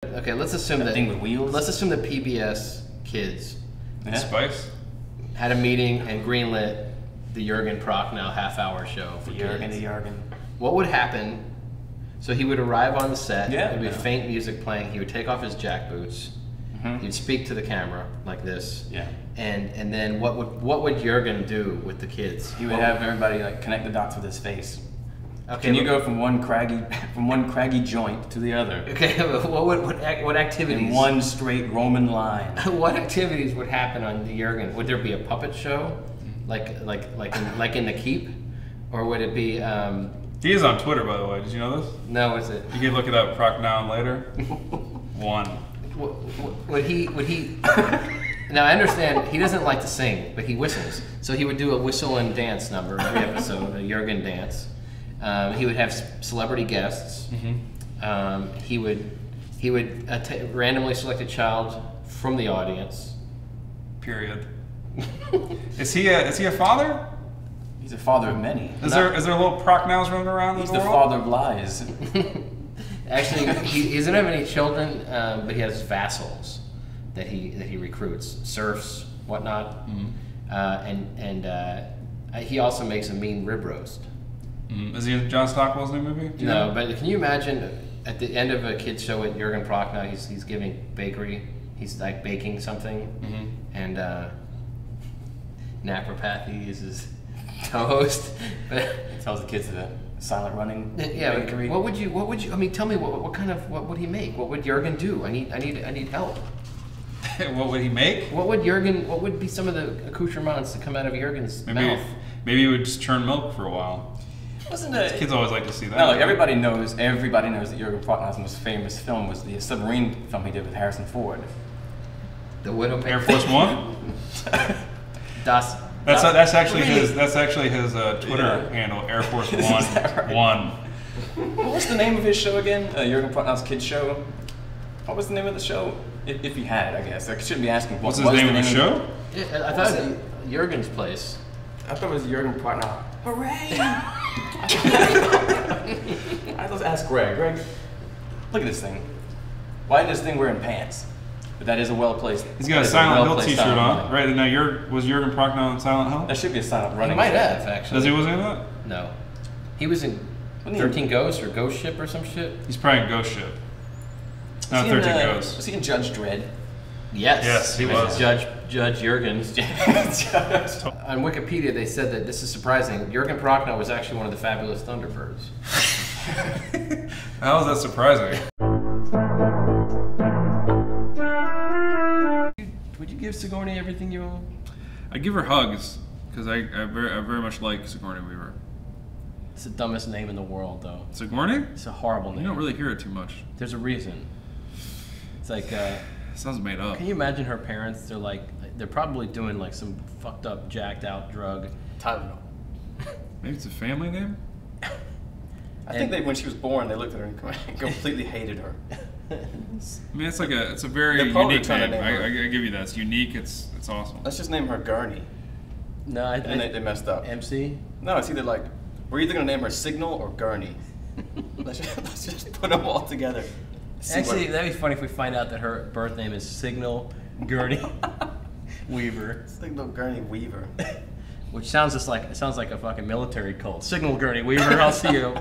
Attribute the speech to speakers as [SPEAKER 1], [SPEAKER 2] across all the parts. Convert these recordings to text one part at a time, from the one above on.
[SPEAKER 1] Okay, let's assume that
[SPEAKER 2] thing with wheels.
[SPEAKER 1] Let's assume that PBS Kids
[SPEAKER 3] Spice
[SPEAKER 1] had a meeting and greenlit the Jurgen Prochnow half-hour show for
[SPEAKER 2] Jurgen.
[SPEAKER 1] What would happen? So he would arrive on the set.
[SPEAKER 2] Yeah.
[SPEAKER 1] There'd be faint music playing. He would take off his jack boots.
[SPEAKER 2] Mm-hmm.
[SPEAKER 1] He'd speak to the camera like this.
[SPEAKER 2] Yeah.
[SPEAKER 1] And then what would Jurgen do with the kids?
[SPEAKER 2] He would have everybody like connect the dots with his face.
[SPEAKER 1] Okay,
[SPEAKER 2] Can you go from one craggy joint to the other?
[SPEAKER 1] Okay, what activities?
[SPEAKER 2] In one straight Roman line.
[SPEAKER 1] What activities would happen on the Jurgen? Would there be a puppet show, like in the Keep, or would it be?
[SPEAKER 3] He is on Twitter, by the way. Did you know this?
[SPEAKER 1] No, is it?
[SPEAKER 3] You can look it up. Prochnow later. One.
[SPEAKER 1] Would he? Now I understand he doesn't like to sing, but he whistles. So he would do a whistle and dance number every episode, a Jurgen dance. He would have celebrity guests.
[SPEAKER 3] Mm-hmm.
[SPEAKER 1] He would randomly select a child from the audience.
[SPEAKER 3] Period. Is he a father?
[SPEAKER 2] He's a father of many.
[SPEAKER 3] Is there little Prochnows running around
[SPEAKER 2] He's
[SPEAKER 3] in the
[SPEAKER 2] the
[SPEAKER 3] world?
[SPEAKER 2] father of lies.
[SPEAKER 1] Actually, he doesn't have any children, but he has vassals that he recruits, serfs, whatnot, and he also makes a mean rib roast.
[SPEAKER 3] Is he in John Stockwell's new movie?
[SPEAKER 1] No, but can you imagine at the end of a kids show with Jurgen Prochnow, he's giving bakery, he's like baking something, and naturopathy is his co-host.
[SPEAKER 2] He tells the kids to silent running.
[SPEAKER 1] Yeah,
[SPEAKER 2] bakery.
[SPEAKER 1] what would you? I mean, tell me what would he make? What would Jurgen do? I need help.
[SPEAKER 3] What would he make?
[SPEAKER 1] What would be some of the accoutrements that come out of Jurgen's mouth?
[SPEAKER 3] Maybe he would just churn milk for a while.
[SPEAKER 2] Wasn't it?
[SPEAKER 3] Kids always like to see that.
[SPEAKER 2] No, like everybody knows that Jurgen Prochnow's most famous film was the submarine film he did with Harrison Ford.
[SPEAKER 1] The Widow
[SPEAKER 3] Air Force One. That's actually his Twitter handle. Air Force One.
[SPEAKER 2] Right?
[SPEAKER 3] One.
[SPEAKER 2] What was the name of his show again? Jurgen Prochnow's kids show. What was the name of the show? If he had, I guess. I shouldn't be asking.
[SPEAKER 3] What's his name of the show?
[SPEAKER 1] Yeah, I thought it was Jurgen's Place.
[SPEAKER 4] I thought it was Jurgen Prochnow.
[SPEAKER 2] Hooray! I was ask Greg. Greg, look at this thing. Why isn't this thing wearing pants? But that is a well-placed.
[SPEAKER 3] He's got a Silent Hill T-shirt on, right? Now, was Jurgen Prochnow in Silent Hill?
[SPEAKER 2] That should be a Silent Running.
[SPEAKER 1] He might have actually.
[SPEAKER 3] Does he was in that?
[SPEAKER 1] No, he was in 13 Ghosts or Ghost Ship or some shit.
[SPEAKER 3] He's probably in Ghost Ship. Not 13 Ghosts.
[SPEAKER 2] Was he in Judge Dredd?
[SPEAKER 1] Yes,
[SPEAKER 3] he was.
[SPEAKER 1] Judge Jurgens. On Wikipedia, they said that this is surprising. Jurgen Prochnow was actually one of the fabulous Thunderbirds.
[SPEAKER 3] How is that surprising?
[SPEAKER 1] Would you give Sigourney everything you own?
[SPEAKER 3] I give her hugs because I very much like Sigourney Weaver.
[SPEAKER 1] It's the dumbest name in the world, though.
[SPEAKER 3] Sigourney?
[SPEAKER 1] It's a horrible name.
[SPEAKER 3] You don't really hear it too much.
[SPEAKER 1] There's a reason. It's like.
[SPEAKER 3] Sounds made up.
[SPEAKER 1] Can you imagine her parents? They're probably doing like some fucked up, jacked out drug.
[SPEAKER 4] Tylenol.
[SPEAKER 3] Maybe it's a family name?
[SPEAKER 2] I think when she was born, they looked at her and completely hated her.
[SPEAKER 3] I mean, it's a very unique name. I give you that. It's unique. It's awesome.
[SPEAKER 2] Let's just name her Gurney.
[SPEAKER 1] No,
[SPEAKER 2] And they messed up.
[SPEAKER 1] MC.
[SPEAKER 2] No, it's either like we're either gonna name her Signal or Gurney. let's just put them all together.
[SPEAKER 1] Actually, that'd be funny if we find out that her birth name is Signal Gurney Weaver.
[SPEAKER 2] Signal Gurney Weaver.
[SPEAKER 1] Which sounds like a fucking military cult. Signal Gurney Weaver, I'll see you.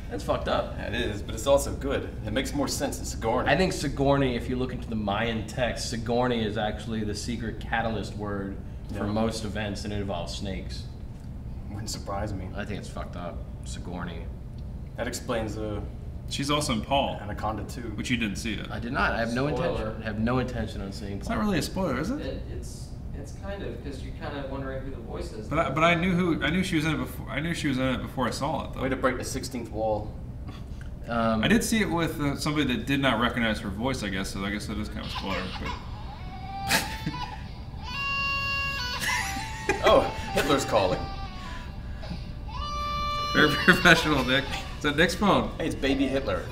[SPEAKER 1] That's fucked up.
[SPEAKER 2] Yeah, it is, but it's also good. It makes more sense than Sigourney.
[SPEAKER 1] I think Sigourney, if you look into the Mayan text, Sigourney is actually the secret catalyst word for most events, and it involves snakes.
[SPEAKER 2] Wouldn't surprise me.
[SPEAKER 1] I think it's fucked up. Sigourney.
[SPEAKER 2] That explains
[SPEAKER 3] She's also in Paul,
[SPEAKER 2] Anaconda 2.
[SPEAKER 3] which you didn't see it.
[SPEAKER 1] I did not. I have no
[SPEAKER 4] Spoiler.
[SPEAKER 1] intention on seeing.
[SPEAKER 3] It's not really a spoiler, is it?
[SPEAKER 4] It's kind of because you're kind of wondering who the voice is.
[SPEAKER 3] But I knew she was in it before. I knew she was in it before I saw it, though.
[SPEAKER 2] Way to break the 16th wall.
[SPEAKER 3] I did see it with somebody that did not recognize her voice, I guess. So I guess that is kind of a spoiler. But
[SPEAKER 2] Oh, Hitler's calling.
[SPEAKER 3] very professional, Nick. Is that Nick's phone?
[SPEAKER 2] Hey, it's baby Hitler.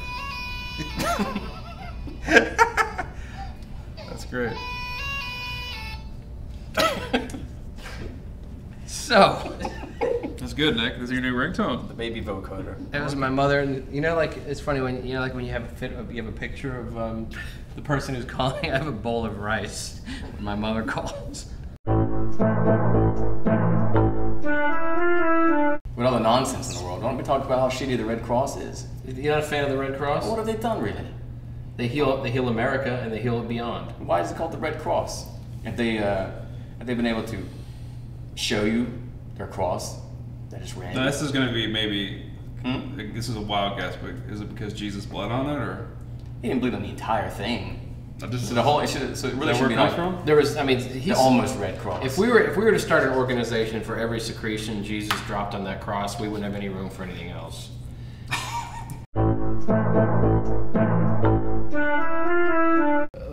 [SPEAKER 3] That's great.
[SPEAKER 1] So,
[SPEAKER 3] That's good, Nick. This is your new ringtone.
[SPEAKER 2] The baby vocoder.
[SPEAKER 1] That was my mother, and like it's funny when you have a picture of the person who's calling. I have a bowl of rice. When my mother calls.
[SPEAKER 2] With all the nonsense in the world, don't we talk about how shitty the Red Cross is?
[SPEAKER 1] You're not a fan of the Red Cross?
[SPEAKER 2] Well, what have they done, really?
[SPEAKER 1] They heal America, and they heal beyond.
[SPEAKER 2] Why is it called the Red Cross? Have they been able to show you their cross that is red?
[SPEAKER 3] No, this is going to be maybe. This is a wild guess, but is it because Jesus bled on it, or?
[SPEAKER 2] He didn't believe in the entire thing.
[SPEAKER 3] Just,
[SPEAKER 2] so the whole so it really should be like
[SPEAKER 3] from?
[SPEAKER 1] There was,
[SPEAKER 2] the almost Red Cross.
[SPEAKER 1] If we were to start an organization for every secretion Jesus dropped on that cross, we wouldn't have any room for anything else.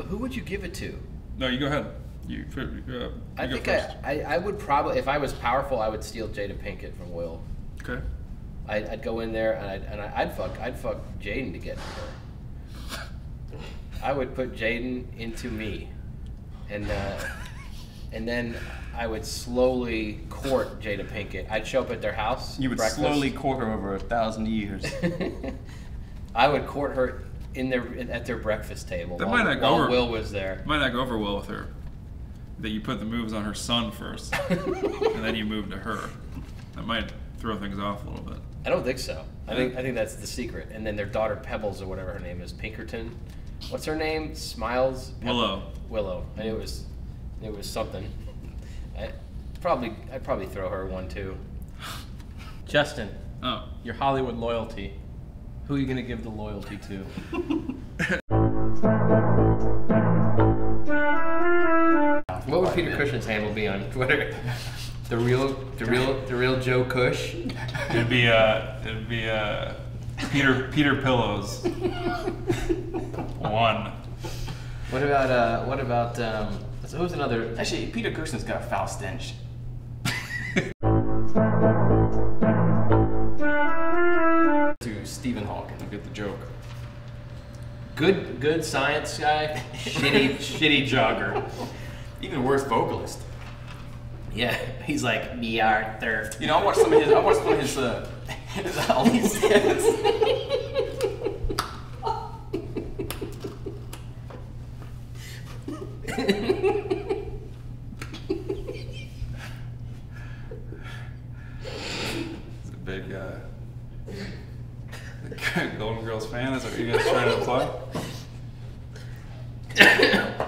[SPEAKER 1] Who would you give it to?
[SPEAKER 3] No, you go ahead.
[SPEAKER 1] I think I would probably, if I was powerful, I would steal Jada Pinkett from Will.
[SPEAKER 3] Okay.
[SPEAKER 1] I'd go in there and I'd fuck Jaden to get to her. I would put Jaden into me, and then I would slowly court Jada Pinkett. I'd show up at their house.
[SPEAKER 2] You would slowly court her over 1,000 years.
[SPEAKER 1] I would court her at their breakfast table.
[SPEAKER 3] That might not go over.
[SPEAKER 1] Will was there.
[SPEAKER 3] Might not go over well with her. That you put the moves on her son first, and then you move to her. That might throw things off a little bit.
[SPEAKER 1] I don't think so. I think that's the secret. And then their daughter Pebbles or whatever her name is, Pinkerton. What's her name? Smiles. Willow. I knew it was something. I'd probably throw her one too. Justin.
[SPEAKER 3] Oh.
[SPEAKER 1] Your Hollywood loyalty. Who are you gonna give the loyalty to? What would Peter Cushing's handle be on Twitter? The real Joe Cush.
[SPEAKER 3] It'd be Peter Pillows. 1.
[SPEAKER 1] What about who's another?
[SPEAKER 2] Actually, Peter Cushing's got a foul stench. To Stephen Hawking.
[SPEAKER 3] I get the joke.
[SPEAKER 1] Good science guy, shitty jogger.
[SPEAKER 2] Even worse vocalist.
[SPEAKER 1] Yeah, he's like me Arthur.
[SPEAKER 2] You know, I watched one of his all these dance.
[SPEAKER 3] He's a big Golden Girls fan. Is that what you guys trying to imply?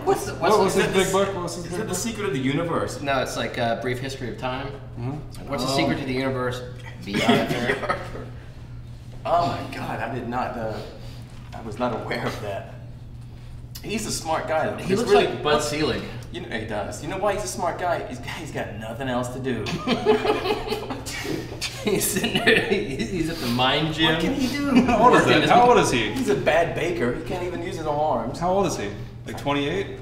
[SPEAKER 2] What's
[SPEAKER 3] his big book?
[SPEAKER 2] Is it The Secret of the Universe?
[SPEAKER 1] No, it's like a brief history of time.
[SPEAKER 3] Mm-hmm.
[SPEAKER 1] What's the secret to the universe? Be Arthur.
[SPEAKER 2] Oh my God, I was not aware of that. He's a smart guy though.
[SPEAKER 1] He looks like Bud Selig.
[SPEAKER 2] You know, he does. You know why he's a smart guy? He's got nothing else to do.
[SPEAKER 1] He's sitting there, he's at the mind gym.
[SPEAKER 2] What can he do?
[SPEAKER 3] How old is that? How old is he?
[SPEAKER 2] He's a bad baker. He can't even use his arms.
[SPEAKER 3] How old is he? Like 28?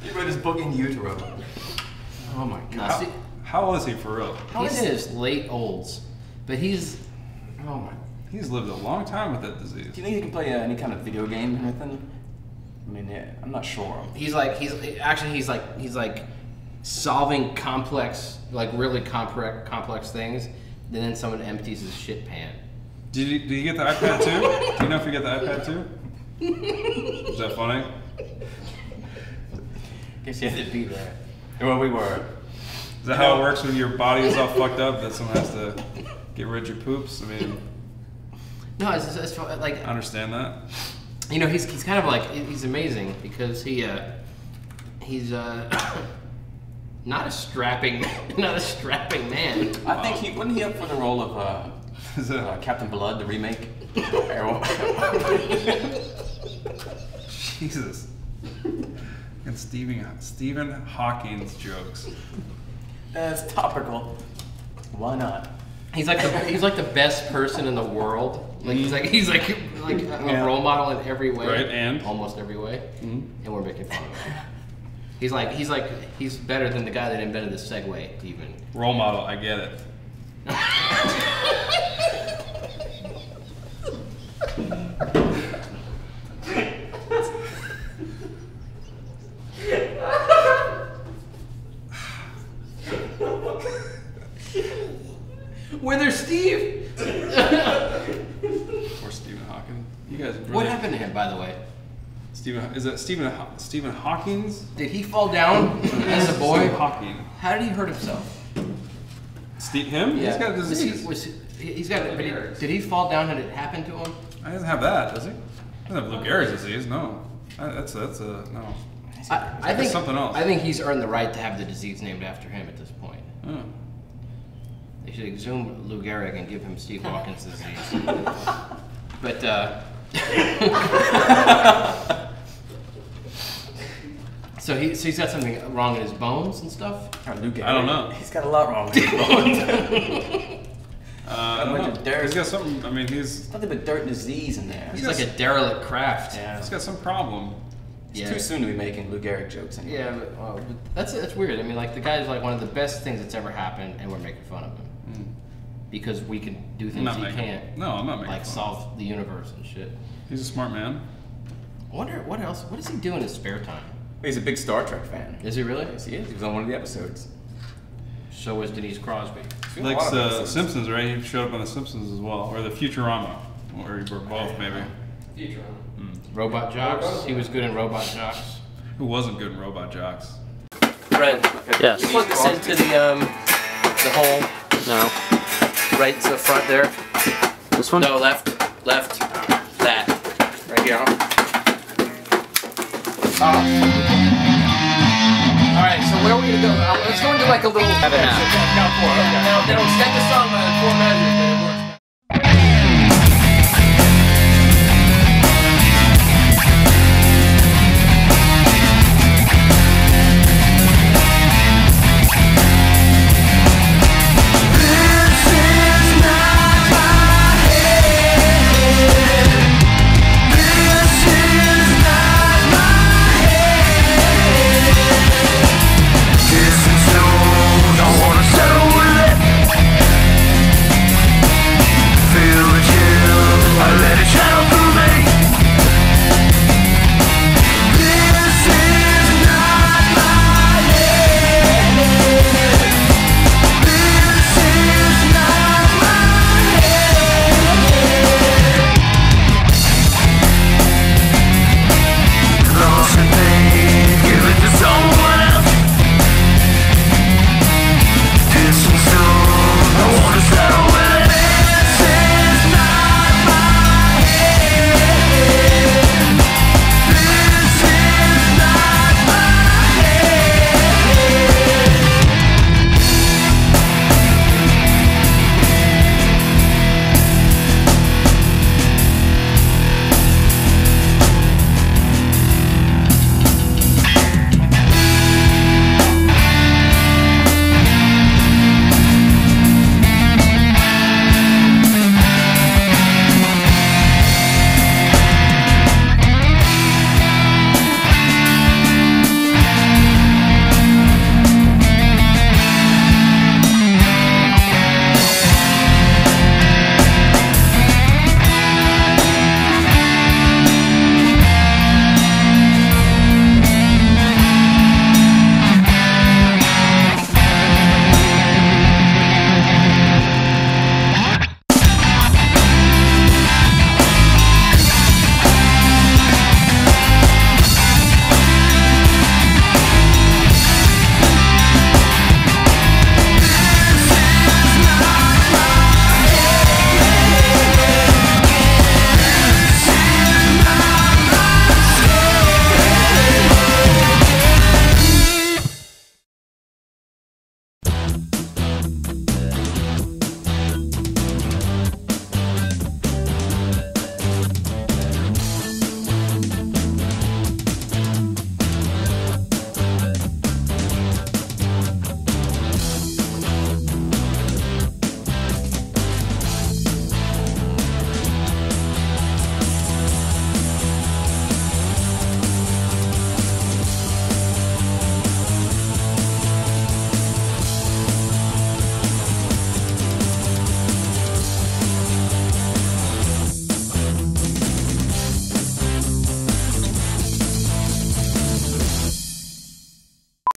[SPEAKER 2] He wrote his book in utero. Oh my God.
[SPEAKER 3] How old is he for real?
[SPEAKER 1] He's in his late olds, but he's.
[SPEAKER 2] Oh my.
[SPEAKER 3] He's lived a long time with that disease.
[SPEAKER 2] Do you think he can play any kind of video game or anything? I mean, yeah, I'm not sure.
[SPEAKER 1] He's like solving complex, like really complex things. And then someone empties his shit pan.
[SPEAKER 3] Did you get the iPad too? Do you know if you get the iPad too? Is that funny?
[SPEAKER 2] Guess you had to be there. Well, we were.
[SPEAKER 3] Is that how it works when your body is all fucked up that someone has to get rid of your poops? I mean,
[SPEAKER 1] no, it's like.
[SPEAKER 3] I understand that.
[SPEAKER 1] You know, he's kind of like, he's amazing because he's not a strapping man.
[SPEAKER 2] I think wasn't he up for the role of Captain Blood, the remake?
[SPEAKER 3] Jesus. And Stephen Hawking's jokes.
[SPEAKER 2] That's topical. Why not?
[SPEAKER 1] He's like the best person in the world. Like he's like a role model in every way.
[SPEAKER 3] Right, and
[SPEAKER 1] almost every way. Mm-hmm. And we're making fun of him. He's better than the guy that invented the Segway, even.
[SPEAKER 3] Role model, I get it.
[SPEAKER 1] What happened to him, by the way?
[SPEAKER 3] Is that Stephen Hawkins?
[SPEAKER 1] Did he fall down as a boy?
[SPEAKER 3] Stephen Hawking.
[SPEAKER 1] How did he hurt himself?
[SPEAKER 3] Him?
[SPEAKER 1] Yeah.
[SPEAKER 3] He's got a disease.
[SPEAKER 1] He's got it. Did he fall down and it happened to him?
[SPEAKER 3] He doesn't have that, does he? He doesn't have Lou Gehrig's disease. No. That's a no.
[SPEAKER 1] I think
[SPEAKER 3] something else.
[SPEAKER 1] I think he's earned the right to have the disease named after him at this point.
[SPEAKER 3] Oh.
[SPEAKER 1] They should exhume Lou Gehrig and give him Steve Hawkins' disease. But so he's got something wrong in his bones and stuff.
[SPEAKER 2] Oh, Lou Gehrig.
[SPEAKER 3] I don't know.
[SPEAKER 2] He's got a lot wrong with his bones.
[SPEAKER 3] I don't know.
[SPEAKER 2] Dirt.
[SPEAKER 3] He's got something. I mean, he's
[SPEAKER 2] Nothing but dirt and disease in there.
[SPEAKER 1] He's like a derelict craft.
[SPEAKER 2] Yeah.
[SPEAKER 3] got some problem.
[SPEAKER 2] It's too soon to be making Lou Gehrig jokes anymore.
[SPEAKER 1] Yeah, but that's weird. I mean, like the guy's like one of the best things that's ever happened, and we're making fun of him because we can do things he can't.
[SPEAKER 3] No, I'm not making
[SPEAKER 1] like
[SPEAKER 3] fun
[SPEAKER 1] solve the universe and shit.
[SPEAKER 3] He's a smart man.
[SPEAKER 1] I wonder what else. What does he do in his spare time?
[SPEAKER 2] He's a big Star Trek fan.
[SPEAKER 1] Is he really?
[SPEAKER 2] Yes, he is. He was on one of the episodes.
[SPEAKER 1] So was Denise Crosby.
[SPEAKER 3] He likes Simpsons, right? He showed up on the Simpsons as well, or the Futurama, or you were both maybe.
[SPEAKER 4] Futurama.
[SPEAKER 1] Robot Jocks. He was good in Robot Jocks.
[SPEAKER 3] Who wasn't good in Robot Jocks?
[SPEAKER 1] Brent.
[SPEAKER 5] Yes.
[SPEAKER 1] Can you plug this into the hole
[SPEAKER 5] No.
[SPEAKER 1] right to the front there?
[SPEAKER 5] This one?
[SPEAKER 1] No, left. That. Right here. Alright, so where are we gonna go? Let's go into like a little.
[SPEAKER 5] Have it now.
[SPEAKER 1] Count 4. Okay. Now, they don't extend the song by 4 measures, but